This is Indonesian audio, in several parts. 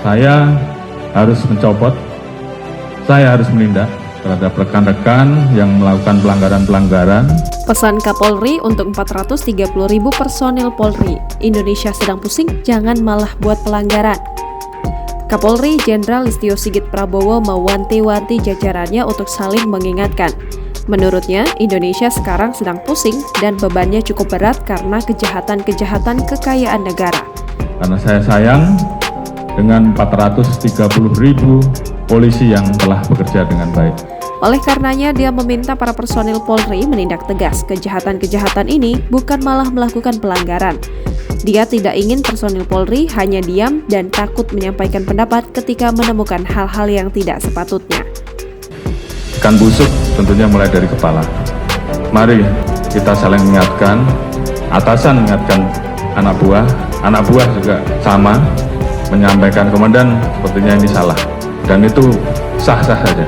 Saya harus mencopot, saya harus menindak terhadap rekan-rekan yang melakukan pelanggaran-pelanggaran. Pesan Kapolri untuk 430.000 personil Polri, Indonesia sedang pusing, jangan malah buat pelanggaran. Kapolri Jenderal Listio Sigit Prabowo mewanti-wanti jajarannya untuk saling mengingatkan. Menurutnya, Indonesia sekarang sedang pusing dan bebannya cukup berat karena kejahatan-kejahatan kekayaan negara. Karena saya sayang dengan 430.000 polisi yang telah bekerja dengan baik. Oleh karenanya, dia meminta para personil Polri menindak tegas kejahatan-kejahatan ini, bukan malah melakukan pelanggaran. Dia tidak ingin personil Polri hanya diam dan takut menyampaikan pendapat ketika menemukan hal-hal yang tidak sepatutnya. Ikan busuk tentunya mulai dari kepala. Mari kita saling mengingatkan, atasan mengingatkan anak buah juga sama, menyampaikan komandan sepertinya ini salah, dan itu sah-sah saja.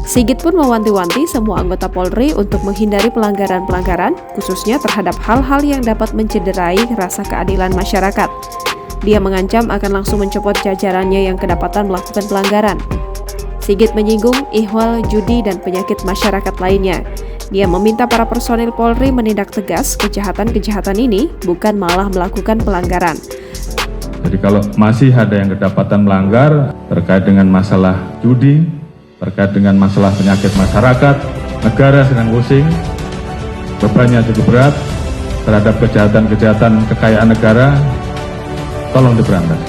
Sigit pun mewanti-wanti semua anggota Polri untuk menghindari pelanggaran-pelanggaran, khususnya terhadap hal-hal yang dapat mencederai rasa keadilan masyarakat. Dia mengancam akan langsung mencopot jajarannya yang kedapatan melakukan pelanggaran. Sigit menyinggung ihwal, judi, dan penyakit masyarakat lainnya. Dia meminta para personil Polri menindak tegas kejahatan-kejahatan ini, bukan malah melakukan pelanggaran. Jadi kalau masih ada yang kedapatan melanggar terkait dengan masalah judi, terkait dengan masalah penyakit masyarakat, negara sedang pusing, bebannya cukup berat terhadap kejahatan-kejahatan kekayaan negara, tolong diberantas.